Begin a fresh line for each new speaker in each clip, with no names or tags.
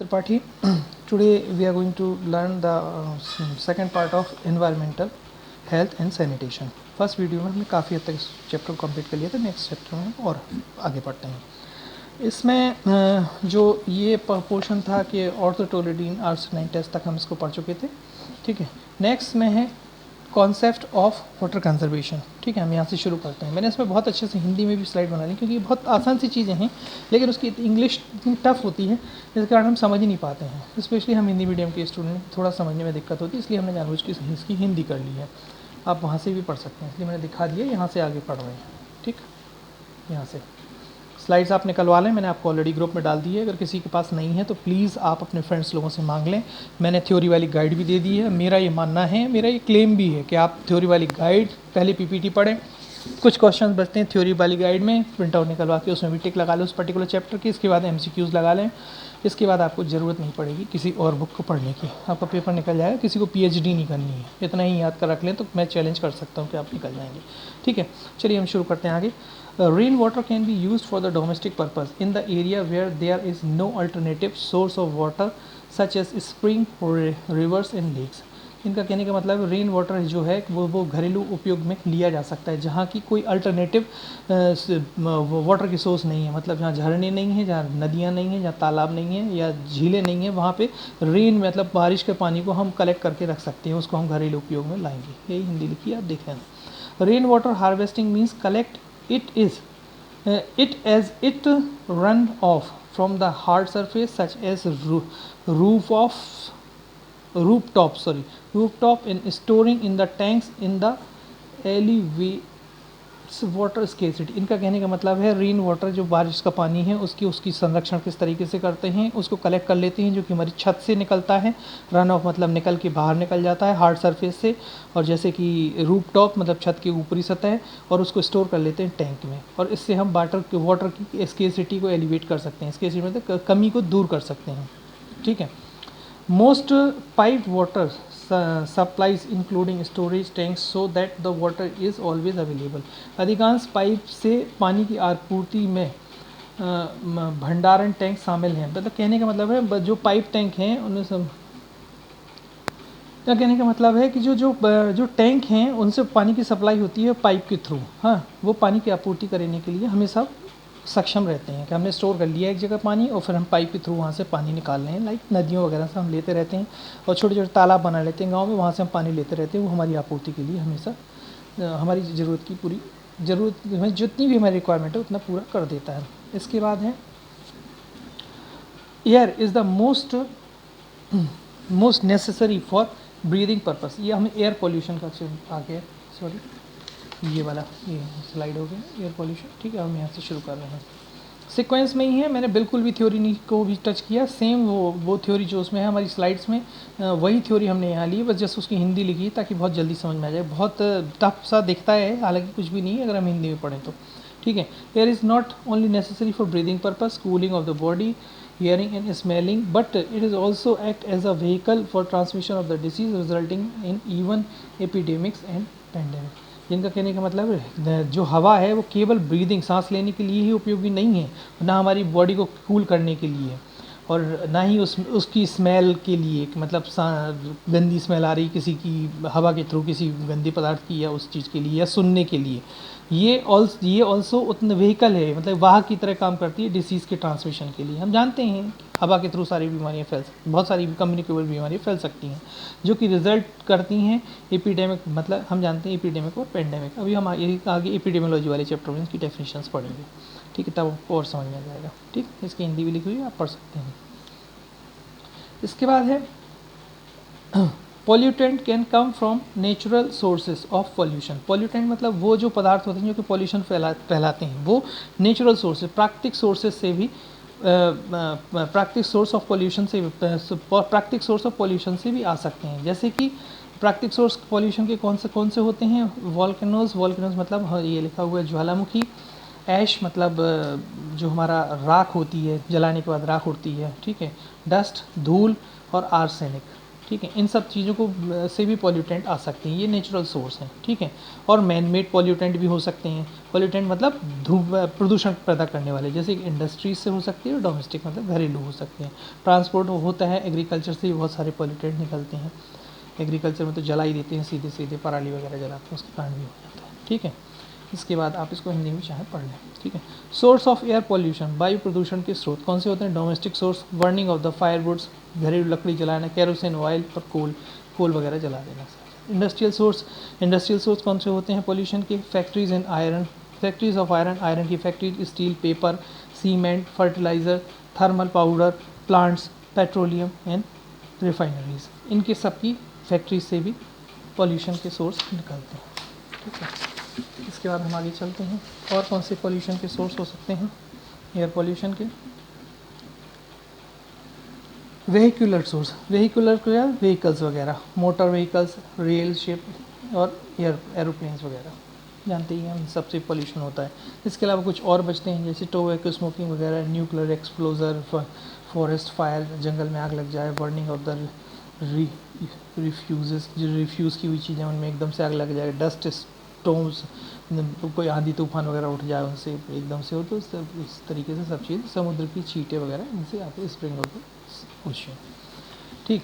Tripathi. Today we are going to learn the second part of environmental health and sanitation. First video में हमने काफ़ी हद तक इस चैप्टर को कंप्लीट कर लिया था. नेक्स्ट चैप्टर में हम और आगे बढ़ते हैं. इसमें जो ये पोर्शन था कि ऑर्थोटोलिडीन आर्सेनाइन टेस्ट तक हम इसको पढ़ चुके थे. ठीक है. नेक्स्ट में है कॉन्सेप्ट ऑफ वाटर कंजर्वेशन. ठीक है, हम यहाँ से शुरू करते हैं. मैंने इसमें बहुत अच्छे से हिंदी में भी स्लाइड बना ली क्योंकि बहुत आसान सी चीज़ें हैं, लेकिन उसकी इंग्लिश इतनी टफ होती है जिसके कारण हम समझ ही नहीं पाते हैं. स्पेशली हम हिंदी मीडियम के स्टूडेंट, थोड़ा समझने में दिक्कत होती है, इसलिए हमने जानबूझ के इसकी हिंदी कर ली है. आप वहाँ से भी पढ़ सकते हैं, इसलिए मैंने दिखा दिया. यहाँ से आगे पढ़ रहे हैं. ठीक, यहाँ से स्लाइड्स आप निकलवा लें. मैंने आपको ऑलरेडी ग्रुप में डाल दी है. अगर किसी के पास नहीं है तो प्लीज़ आप अपने फ्रेंड्स लोगों से मांग लें. मैंने थ्योरी वाली गाइड भी दे दी है. मेरा ये मानना है, मेरा ये क्लेम भी है कि आप थ्योरी वाली गाइड पहले पीपीटी पढ़ें. कुछ क्वेश्चन बचते हैं थ्योरी वाली गाइड में, प्रिंट आउट निकलवा के उसमें भी टिक लगा लें उस पर्टिकुलर चैप्टर की. इसके बाद एमसीक्यूज़ लगा लें. इसके बाद आपको ज़रूरत नहीं पड़ेगी किसी और बुक को पढ़ने की. आपका पेपर निकल जाएगा. किसी को पीएचडी नहीं करनी है, इतना ही याद कर रख लें तो मैं चैलेंज कर सकता हूँ कि आप निकल जाएंगे. ठीक है, चलिए हम शुरू करते हैं आगे. Rain water can be used for the domestic purpose in the area where there is no alternative source of water such as spring, rivers and lakes. इनका कहने का मतलब रेन वाटर जो है वो घरेलू उपयोग में लिया जा सकता है जहाँ की कोई अल्टरनेटिव वाटर की सोर्स नहीं है. मतलब जहाँ झरने नहीं हैं, जहाँ नदियाँ नहीं हैं, जहाँ तालाब नहीं है या झीलें नहीं हैं, वहाँ पे रेन मतलब बारिश के पानी को हम कलेक्ट करके रख सकते हैं. उसको हम घरेलू उपयोग में लाएंगे. यही हिंदी लिखी आप देख लेना. Rain water harvesting means collect it as it run off from the hard surface such as rooftop and storing in the tanks in the elevates water scarcity. इनका कहने का मतलब है रेन वाटर जो बारिश का पानी है उसकी संरक्षण किस तरीके से करते हैं. उसको कलेक्ट कर लेते हैं जो कि हमारी छत से निकलता है. रन ऑफ मतलब निकल के बाहर निकल जाता है हार्ड सरफेस से, और जैसे कि रूफ टॉप मतलब छत की ऊपरी सतह, और उसको स्टोर कर लेते हैं टैंक में. और इससे हम वाटर की स्केसिटी को एलिवेट कर सकते हैं. स्केसिटी मतलब कमी को दूर कर सकते हैं. ठीक है. Most pipe water supplies including storage tanks so that the water is always available. अधिकांश पाइप से पानी की आपूर्ति में भंडारण टैंक शामिल हैं. मतलब कहने का मतलब है जो पाइप टैंक हैं उनमें सब क्या कहने का मतलब है कि जो टैंक हैं उनसे पानी की सप्लाई होती है पाइप के थ्रू. हाँ, वो पानी की आपूर्ति करने के लिए हमेशा सक्षम रहते हैं कि हमने स्टोर कर लिया एक जगह पानी और फिर हम पाइप के थ्रू वहाँ से पानी निकाल रहे हैं. लाइक नदियों वगैरह से हम लेते रहते हैं और छोटे छोटे तालाब बना लेते हैं गांव में, वहाँ से हम पानी लेते रहते हैं. वो हमारी आपूर्ति के लिए हमेशा हमारी ज़रूरत की पूरी ज़रूरत में जितनी भी हमारी रिक्वायरमेंट है उतना पूरा कर देता है. इसके बाद है air is the most necessary for breathing purpose. ये हमें एयर पोल्यूशन का आ गया, सॉरी ये वाला ये स्लाइड हो गया एयर पोल्यूशन. ठीक है, हम यहाँ से शुरू कर रहे हैं. सीक्वेंस में ही है, मैंने बिल्कुल भी थ्योरी नहीं को भी टच किया. सेम वो थ्योरी जो उसमें है हमारी स्लाइड्स में, वही थ्योरी हमने यहाँ ली है. बस जस्ट उसकी हिंदी लिखी है ताकि बहुत जल्दी समझ में आ जाए. बहुत टफ सा दिखता है, हालांकि कुछ भी नहीं है अगर हम हिंदी में पढ़ें तो. ठीक है. Air is not only necessary for breathing purpose, cooling of the body, hearing and smelling, but it is also act as a vehicle for transmission of the disease resulting in even epidemics and pandemic. जिनका कहने का मतलब है जो हवा है वो केवल ब्रीदिंग सांस लेने के लिए ही उपयोगी नहीं है, ना हमारी बॉडी को कूल करने के लिए, और ना ही उसकी स्मेल के लिए. मतलब गंदी स्मेल आ रही किसी की हवा के थ्रू किसी गंदे पदार्थ की, या उस चीज़ के लिए, या सुनने के लिए. ये ऑल्सो उतना व्हीकल है, मतलब वाहक की तरह काम करती है डिसीज़ के ट्रांसमिशन के लिए. हम जानते हैं हवा के थ्रू सारी बीमारियां बहुत सारी कम्युनिकेबल बीमारियां फैल सकती हैं जो कि रिजल्ट करती हैं एपिडेमिक. मतलब हम जानते हैं एपिडेमिक और पेंडेमिक. अभी हम आगे एपिडेमियोलॉजी वाले चैप्टर में इसकी डेफिनेशंस पढ़ेंगे. ठीक है, तब आपको और समझ में आ जाएगा. ठीक, इसकी हिंदी भी लिखी हुई है, आप पढ़ सकते हैं. इसके बाद है pollutant can come from natural sources of pollution. Pollutant मतलब वो जो पदार्थ होते हैं जो कि पॉल्यूशन फैलाते हैं, वो नेचुरल सोर्सेज प्राकृतिक सोर्सेज से भी प्राकृतिक सोर्स ऑफ पॉल्यूशन से भी आ सकते हैं. जैसे कि प्राकृतिक सोर्स पॉल्यूशन के कौन से होते हैं. वॉल्केनोज मतलब ये लिखा हुआ है ज्वालामुखी. ऐश मतलब जो हमारा राख होती है, जलाने के बाद राख उड़ती है. ठीक है. डस्ट धूल, और आर्सेनिक. ठीक है। इन सब चीज़ों को से भी पॉल्यूटेंट आ सकते हैं, ये नेचुरल सोर्स हैं, ठीक है। और मैन मेड पॉल्यूटेंट भी हो सकते हैं। पॉल्यूटेंट मतलब प्रदूषण पैदा करने वाले, जैसे इंडस्ट्रीज से हो सकती है, और डोमेस्टिक मतलब घरेलू हो सकते हैं। ट्रांसपोर्ट होता है, एग्रीकल्चर से भी बहुत सारे पॉल्यूटेंट निकलते हैं। एग्रीकल्चर में तो जला ही देते हैं, सीधे सीधे पराली वगैरह जलाते हैं, उसके कारण भी हो जाता है, ठीक है। इसके बाद आप इसको हिंदी में चाहे पढ़ लें, ठीक है। सोर्स ऑफ एयर पॉल्यूशन, वायु प्रदूषण के स्रोत कौन से होते हैं? Domestic source, burning of the firewoods, घरेलू लकड़ी जलाना, कैरोसिन ऑयल और कोल वगैरह जला देना। इंडस्ट्रियल सोर्स कौन से होते हैं पॉल्यूशन के? Factories in iron, factories of iron की factories, steel, paper, cement, fertilizer, thermal powder plants, petroleum and refineries, इनके सबकी फैक्ट्रीज से भी पॉल्यूशन के सोर्स निकलते हैं, ठीक है। इसके बाद हम आगे चलते हैं, और कौन से पॉल्यूशन के सोर्स हो सकते हैं एयर पॉल्यूशन के? वेहिकुलर सोर्स, वेहिकुलर क्या? व्हीकल्स वगैरह, मोटर व्हीकल्स, रेल, शिप और एरोप्लेन्स वगैरह, जानते ही हैं हम, सबसे पॉल्यूशन होता है। इसके अलावा कुछ और बचते हैं, जैसे टोबैको स्मोकिंग वगैरह, न्यूक्लियर एक्सप्लोजर, फॉरेस्ट फायर, जंगल में आग लग जाए, बर्निंग ऑफ द रिफ्यूज़, जो रिफ्यूज़ की हुई चीज़ें उनमें एकदम से आग लग जाए, डस्ट स्टॉर्म्स, कोई आंधी तूफान वगैरह उठ जाए उनसे एकदम से हो, तो इस तरीके से सब चीज़, समुद्र की चींटे वगैरह, इनसे आके स्प्रिंग होते ओशन, ठीक।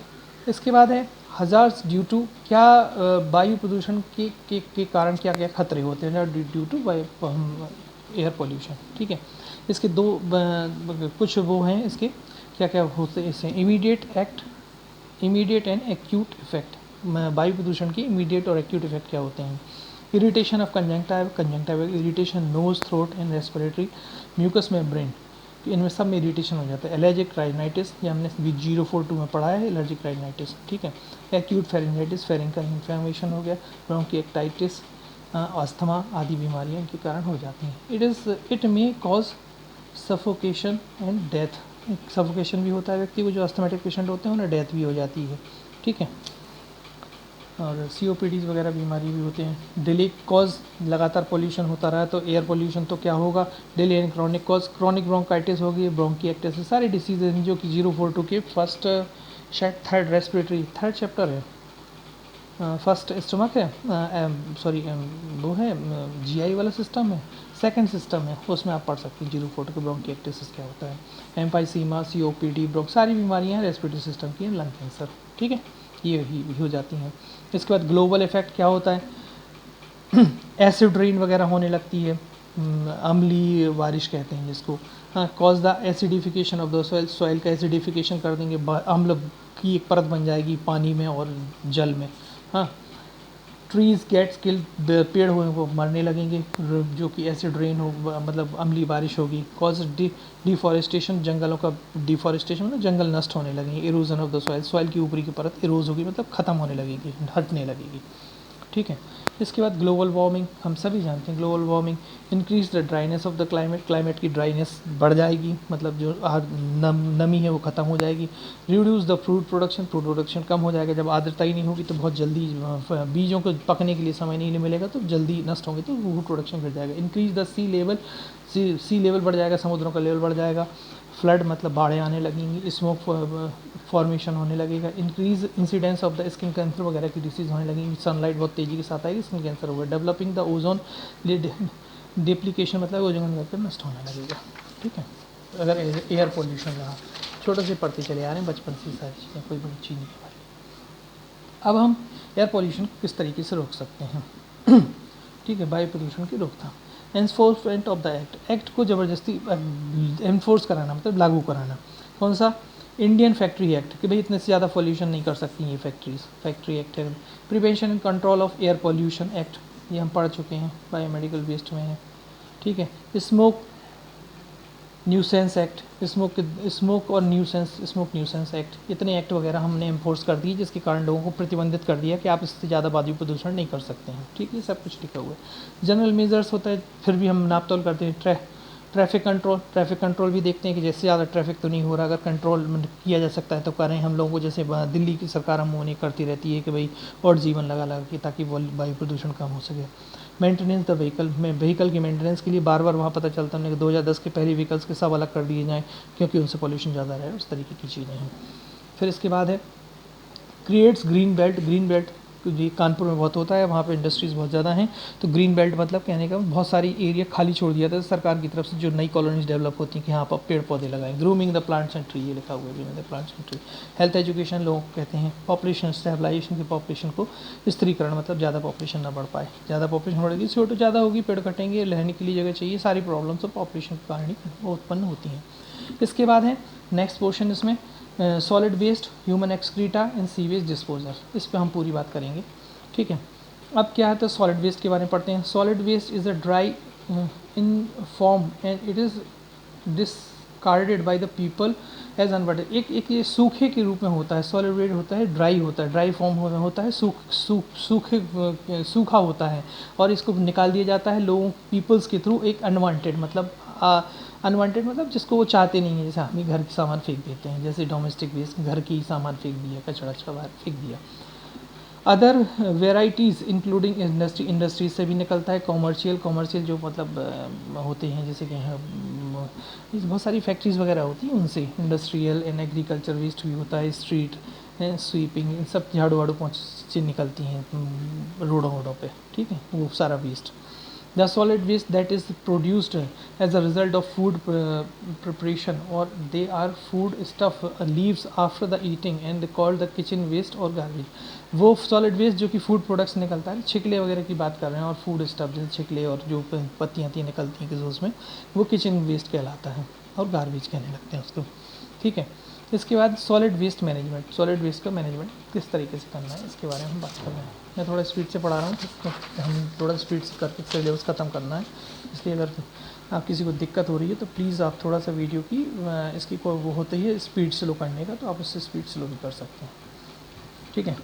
इसके बाद है हजार्ड्स ड्यू टू, क्या वायु प्रदूषण के कारण क्या क्या खतरे होते हैं ड्यू टू एयर पॉल्यूशन, ठीक है। इसके दो कुछ वो हैं, इसके क्या क्या होते हैं इससे? इमीडिएट एंड एक्यूट इफेक्ट, वायु प्रदूषण की इमीडिएट और एक्यूट इफेक्ट क्या होते हैं? Irritation of conjunctive irritation, nose, throat and respiratory mucus membrane, इनमें सब में इरिटेशन हो जाता है। एलर्जिक राइनाइटिस, ये हमने 042 में पढ़ा है, एलर्जिक राइनाइटिस, ठीक है। एक्यूट फेरिंजाइटिस, फेरिंग का इन्फ्लेमेशन हो गया, ब्रोंकिएक्टाइटिस, अस्थमा आदि बीमारियां इनके कारण हो जाती हैं। It may cause suffocation and death, suffocation भी होता है व्यक्ति को, जो अस्थमेटिक पेशेंट होते हैं उन्हें डेथ भी हो जाती है, ठीक है। और COPD वगैरह बीमारी भी होते हैं। डिले कॉज, लगातार पोल्यूशन होता रहा तो एयर पोल्यूशन तो क्या होगा? Delay and chronic cause, chronic bronchitis होगी, ब्रोंकिएक्टिस, सारी डिसीज हैं जो कि 042 के फर्स्ट शायद थर्ड रेस्पिरेटरी, थर्ड चैप्टर है, फर्स्ट स्टमक है, सॉरी वो है GI वाला सिस्टम है, सेकंड सिस्टम है, उसमें आप पढ़ सकते हैं 042 के ब्रोंकिएक्टिस क्या होता है, एम्फाइसीमा, COPD, ब्रोंक, सारी बीमारियाँ हैं रेस्पिरेटरी सिस्टम की, लंग कैंसर, ठीक है, ये हो जाती हैं। इसके बाद ग्लोबल इफेक्ट क्या होता है? एसिड रेन वगैरह होने लगती है, अम्लीय बारिश कहते हैं जिसको। हाँ, cause the acidification of the soil का एसिडिफिकेशन कर देंगे, अम्ल की एक परत बन जाएगी पानी में और जल में। हाँ, ट्रीज गेट्स किल्ड, पेड़ हुए वो मरने लगेंगे, जो कि एसिड रेन हो, मतलब अम्लीय बारिश होगी। कॉज डिफॉरेस्टेशन, जंगलों का डिफॉरेस्टेशन मतलब जंगल नष्ट होने लगेंगे। इरोजन ऑफ द सॉइल की ऊपरी की परत इरोज होगी, मतलब ख़त्म होने लगेगी, हटने लगेगी, ठीक है। इसके बाद ग्लोबल वार्मिंग, हम सभी जानते हैं global warming, increase the dryness of the climate की ड्राइनेस बढ़ जाएगी, मतलब जो नमी है वो ख़त्म हो जाएगी। रिड्यूस द फ्रूट प्रोडक्शन कम हो जाएगा, जब आर्द्रता ही नहीं होगी तो बहुत जल्दी बीजों को पकने के लिए समय नहीं मिलेगा, तो जल्दी नष्ट होंगे, तो फ्रूट प्रोडक्शन घट जाएगा। इंक्रीज द सी लेवल बढ़ जाएगा, समुद्रों का लेवल बढ़ जाएगा। फ्लड मतलब बाढ़ें आने लगेंगी, स्मोक फॉर्मेशन होने लगेगा। Increase incidence of the skin cancer वगैरह की डिसीज़ होने लगेंगी, सनलाइट बहुत तेज़ी के साथ आएगी, स्किन कैंसर होगा। डेवलपिंग द ओजोन डिप्लीकेशन, मतलब ओजोन लेयर नष्ट होने लगेगा, ठीक है, अगर एयर पोल्यूशन रहा। छोटे से पढ़ते चले आ रहे हैं बचपन से सारी चीज़ें, कोई बड़ी चीज़ नहीं हमारी। अब हम एयर पोल्यूशन किस तरीके से रोक सकते हैं? ठीक है, वायु प्रदूषण की रोकथाम। एनफोर्समेंट ऑफ द एक्ट को ज़बरदस्ती एनफोर्स कराना, मतलब लागू कराना। कौन सा? इंडियन फैक्ट्री एक्ट, कि भाई इतने से ज़्यादा पोल्यूशन नहीं कर सकती ये फैक्ट्री एक्ट है। Prevention and control of air pollution act, ये हम पढ़ चुके हैं, बायोमेडिकल वेस्ट में है, ठीक है। Smoke nuisance act, smoke nuisance act, इतने एक्ट वगैरह हमने इम्पोर्स कर दिए, जिसके कारण लोगों को प्रतिबंधित कर दिया कि आप इससे ज़्यादा वायु प्रदूषण नहीं कर सकते हैं, ठीक है, सब कुछ लिखा हुआ है। जनरल मेजर्स होता है, फिर भी हम नाप तोल करते हैं। ट्रैफिक कंट्रोल भी देखते हैं कि जैसे ज़्यादा ट्रैफिक तो नहीं हो रहा, अगर कंट्रोल किया जा सकता है तो करें। हम लोगों को जैसे दिल्ली की सरकार हम उन्हें करती रहती है कि भाई और जीवन लगा के, ताकि वायु प्रदूषण कम हो सके। मेंटेनेंस द व्हीकल, में व्हीकल की मेंटेनेंस के लिए बार बार वहाँ पता चलता है कि 2010 के पहले व्हीकल्स के सब अलग कर दिए जाएँ, क्योंकि उनसे पॉल्यूशन ज़्यादा रहे, उस तरीके की चीज़ें हैं। फिर इसके बाद है creates green belt. Green belt जी कानपुर में बहुत होता है, वहाँ पे इंडस्ट्रीज़ बहुत ज़्यादा हैं। तो ग्रीन बेल्ट मतलब कहने का बहुत सारी एरिया खाली छोड़ दिया था सरकार की तरफ से, जो नई कॉलोनीज डेवलप होती हैं कि यहाँ पर पेड़ पौधे लगाएं। Grooming the plants and tree, ये लिखा हुआ है grooming the plants and tree. Health education लोग कहते हैं। पॉपुलेशन स्टेबलाइजेशन की पॉपुलेशन को स्थिरीकरण मतलब ज़्यादा पॉपुलेशन ना बढ़ पाए। ज़्यादा पॉपुलेशन बढ़ेगी CO2 ज़्यादा होगी, पेड़ कटेंगे, रहने के लिए जगह चाहिए, सारी प्रॉब्लम्स तो पॉपुलेशन के कारण ही उत्पन्न होती हैं। इसके बाद है नेक्स्ट पोर्शन इसमें solid waste, human excreta and sewage disposal. इस पर हम पूरी बात करेंगे, ठीक है। अब क्या है तो सॉलिड वेस्ट के बारे में पढ़ते हैं। Solid waste is a dry in form and it is discarded by the people as unwanted. एक ये सूखे के रूप में होता है। सॉलिड वेस्ट होता है ड्राई, होता है ड्राई फॉर्म होता है, सूखा होता है, और इसको निकाल दिया जाता है लोगों पीपल्स के थ्रू। एक अनवांटेड मतलब अनवांटेड मतलब जिसको वो चाहते नहीं है, जैसे हम ही घर के सामान फेंक देते हैं, जैसे डोमेस्टिक वेस्ट, घर की सामान फेंक दिया, कचरा बाहर फेंक दिया। अदर वेराइटीज़ इंक्लूडिंग इंडस्ट्रीज से भी निकलता है। कॉमर्शियल जो मतलब होते हैं, जैसे कि बहुत सारी फैक्ट्रीज़ वगैरह होती हैं, उनसे इंडस्ट्रियल एंड एग्रीकल्चर वेस्ट भी होता है। स्ट्रीट स्वीपिंग, इन सब झाड़ू वाड़ू पहुँच निकलती हैं रोडों पे, ठीक है, वो सारा waste. The solid waste that is produced as a result of food preparation, or they are food stuff leaves after the eating and called the kitchen waste or garbage। वो सॉलिड वेस्ट जो कि food products निकलता है, छिकले वगैरह की बात कर रहे हैं, और फूड स्टफ जैसे छिकले और जो पत्तियाँ निकलती हैं किसी उसमें, वो किचन वेस्ट कहलाता है और गार्बेज कहने लगते हैं उसको, ठीक है। इसके बाद solid waste management. Solid waste का मैनेजमेंट किस तरीके से करना है, इसके बारे में हम बात कर रहे हैं। मैं थोड़ा स्पीड से पढ़ा रहा हूँ, तो हम थोड़ा स्पीड से करके सिलेबस ख़त्म करना है, इसलिए अगर आप किसी को दिक्कत हो रही है तो प्लीज़ आप थोड़ा सा वीडियो की इसकी कोई वो होती है स्पीड स्लो करने का, तो आप उससे स्पीड स्लो भी कर सकते हैं, ठीक है।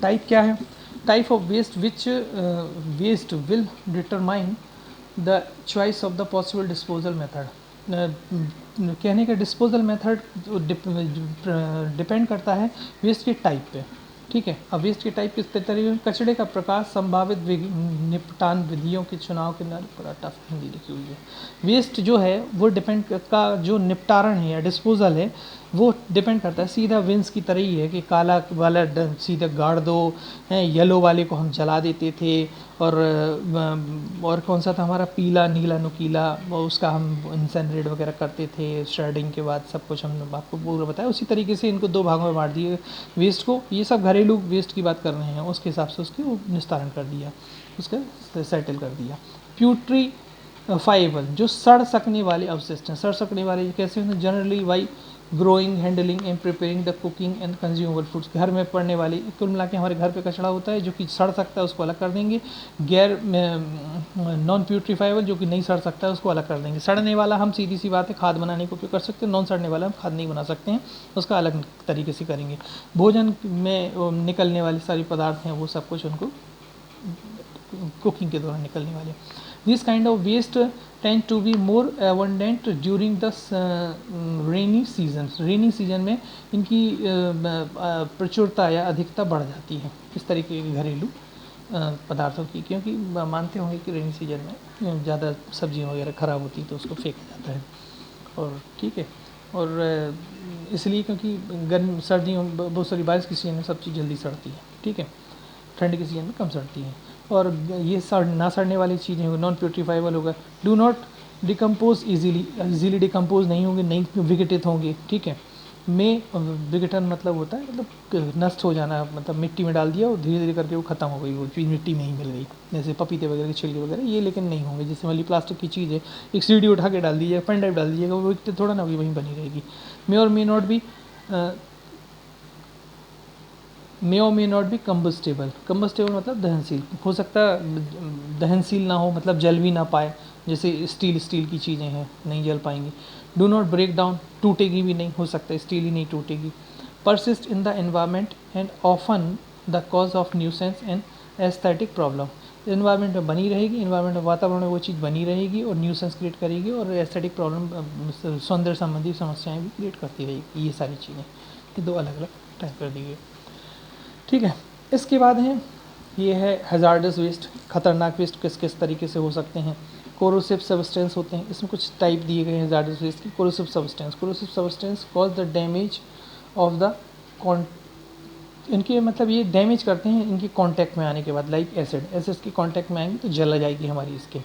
टाइप क्या है? Type of waste which waste will determine the choice of the possible disposal method. कहने का डिस्पोजल मेथड डिपेंड करता है वेस्ट के टाइप पे, ठीक है। अब वेस्ट के टाइप किस तरीके, कचरे का प्रकार, संभावित निपटान विधियों के चुनाव के अंदर, बड़ा टफ हिंदी लिखी हुई है। वेस्ट जो है वो डिपेंड का जो निपटारण है या डिस्पोजल है वो डिपेंड करता है, सीधा विंस की तरह ही है कि काला वाला सीधा गाड़ दो, येलो वाले को हम जला देते थे, और कौन सा था हमारा पीला नीला नुकीला, उसका हम इंसेनरेट वगैरह करते थे श्रेडिंग के बाद, सब कुछ हमने आपको पूरा बताया। उसी तरीके से इनको दो भागों में बांट दिए वेस्ट को। ये सब घरेलू वेस्ट की बात कर रहे हैं, उसके हिसाब से उसकी निस्तारण कर दिया, उसका सेटल कर दिया। प्यूट्री फाइबल जो सड़ सकने वाले अवशिष्ट हैं। सड़ सकने वाले कैसे होते हैं? Generally by growing, handling and preparing the cooking and consumable foods. घर में पड़ने वाले, कुल मिला के हमारे घर पे कचरा होता है जो कि सड़ सकता है, उसको अलग कर देंगे। गैर नॉन प्यूट्रीफाइबल जो कि नहीं सड़ सकता है, उसको अलग कर देंगे। सड़ने वाला हम सीधी सी बात है खाद बनाने को उपयोग कर सकते हैं, नॉन सड़ने वाला हम खाद नहीं बना सकते हैं, उसका अलग तरीके से करेंगे। भोजन में निकलने वाले सारे पदार्थ हैं वो सब कुछ उनको कुकिंग के दौरान निकलने वाले। This kind of waste tend to be more abundant during the rainy season. Rainy season में इनकी प्रचुरता या अधिकता बढ़ जाती है, इस तरीके के घरेलू पदार्थों की, क्योंकि मानते होंगे कि रेनी सीजन में ज़्यादा सब्जियां वगैरह ख़राब होती है तो उसको फेंका जाता है, और ठीक है। और इसलिए क्योंकि गर्म सर्दियों बहुत सारी बारिश की सीजन में सब चीज़ जल्दी सड़ती है, ठीक है, ठंड के सीजन में कम सड़ती है। और ये ना सड़ने वाली चीज़ें होंगी, नॉन प्यूट्रीफाइबल होगा, do not decompose easily decompose नहीं होंगे, नहीं विघटित होंगे, ठीक है। में विघटन मतलब होता है मतलब नष्ट हो जाना, मतलब मिट्टी में डाल दिया और धीरे धीरे करके वो ख़त्म हो गई, वो चीज़ मिट्टी में ही मिल गई, जैसे पपीते वगैरह के छिलके वगैरह, ये लेकिन नहीं होंगे। जैसे वाली प्लास्टिक की चीज़ है, एक सीढ़ी उठा के डाल दीजिएगा, पेन ड्राइव डाल दीजिएगा, वो थोड़ा ना वहीं बनी रहेगी। मे और may not be may not be combustible. Combustible मतलब दहनशील, हो सकता है दहनशील ना हो, मतलब जल भी ना पाए, जैसे स्टील की चीज़ें हैं नहीं जल पाएंगी। डू नॉट ब्रेक डाउन, टूटेगी भी नहीं, हो सकता है स्टील ही नहीं टूटेगी। Persist in the environment and often the cause of nuisance and aesthetic problem. Environment में बनी रहेगी, इन्वायरमेंट में वातावरण में वो चीज़ बनी रहेगी और न्यूसेंस क्रिएट करेगी, और एस्थेटिक प्रॉब्लम सौंदर्य संबंधी समस्याएं भी क्रिएट करती रहेगी। ये सारी चीज़ें, ये दो अलग अलग टाइप कर दी गई, ठीक है। इसके बाद है ये है हैजार्डस वेस्ट, खतरनाक वेस्ट किस किस तरीके से हो सकते हैं। कोरोसिव सब्सटेंस होते हैं, इसमें कुछ टाइप दिए गए हैं हैजार्डस वेस्ट की। Corrosive substance cause the damage of the इनके मतलब ये डैमेज करते हैं इनके कांटेक्ट में आने के बाद, लाइक एसिड के कांटेक्ट में आएंगे तो जल जाएगी हमारी स्किन।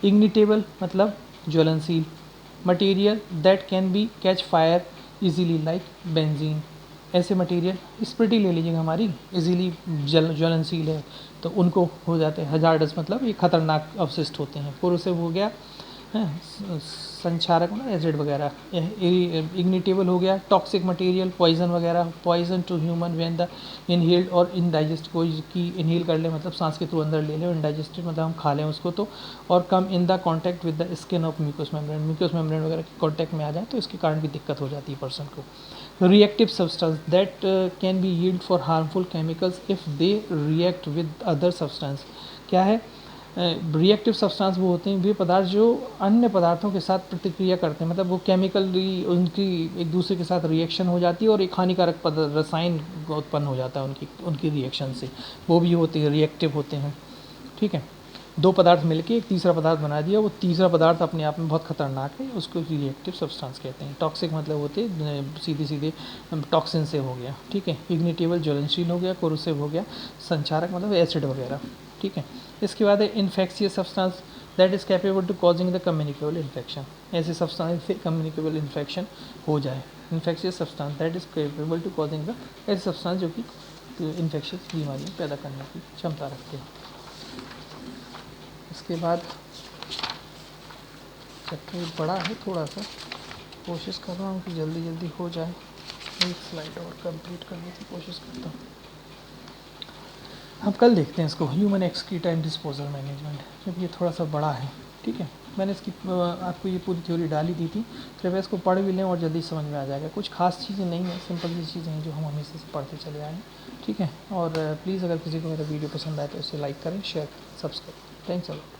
इग्निटेबल मतलब ज्वलनशील। Material that can be catch fire easily like benzene. ऐसे मटेरियल स्प्रिटी ले लीजिएगा हमारी इजीली ज्वलनशील है तो उनको हो जाते हैं हजार्डस, मतलब ये खतरनाक अवशिष्ट होते हैं। कोरोसिव हो गया संक्षारक मतलब एसिड वगैरह। इग्निटेबल हो गया टॉक्सिक मटेरियल, पॉइजन वगैरह। Poison to human when the inhaled और इनडाइजेस्ट, कोई की इनहेल कर ले मतलब सांस के थ्रू अंदर ले ले, इनडाइजेस्टेड मतलब हम खा लें उसको तो, और come in the contact with the skin of mucus membrane वगैरह के कॉन्टैक्ट में आ जाए तो इसके कारण भी दिक्कत हो जाती है पर्सन को। Reactive substance that can be yield for harmful chemicals if they react with other substance. क्या है रिएक्टिव सब्सटेंस? वो होते हैं वे पदार्थ जो अन्य पदार्थों के साथ प्रतिक्रिया करते हैं, मतलब वो केमिकली उनकी एक दूसरे के साथ रिएक्शन हो जाती है और एक हानिकारक रसायन उत्पन्न हो जाता है उनकी रिएक्शन से, वो भी होते हैं रिएक्टिव होते हैं। ठीक है, दो पदार्थ मिलके एक तीसरा पदार्थ बना दिया, वो तीसरा पदार्थ अपने आप में बहुत खतरनाक है, उसको रिएक्टिव सब्सटेंस कहते हैं। टॉक्सिक मतलब होते हैं सीधे टॉक्सिन से हो गया। ठीक है, इग्निटेबल ज्वलनशील हो गया, कोरोसिव हो गया, संचारक मतलब एसिड वगैरह। ठीक है, इसके बाद है infectious substance that is capable to causing the communicable infection. ऐसे सब्सटेंस से कम्युनिकेबल इन्फेक्शन हो जाए। Infectious substance that is capable to causing the, ऐसे सब्सटेंस जो कि इन्फेक्शियस बीमारियाँ पैदा करने की क्षमता रखते हैं। इसके बाद चैप्टर बड़ा है थोड़ा सा, कोशिश कर रहा हूँ कि जल्दी जल्दी हो जाए। एक स्लाइड और कंप्लीट करने की कोशिश करता हूँ। हम कल देखते हैं इसको, human excreta and disposal management, क्योंकि ये थोड़ा सा बड़ा है। ठीक है, मैंने इसकी आपको ये पूरी थ्योरी डाली दी थी, कृपया इसको पढ़ भी लें और जल्दी समझ में आ जाएगा। कुछ खास चीज़ें नहीं है, सिंपल सी चीज़ें हैं जो हम हमेशा से पढ़ते चले आए हैं। ठीक है, और प्लीज़ अगर किसी को मेरा वीडियो पसंद आए तो इसे लाइक करें, share, subscribe. Thanks a lot.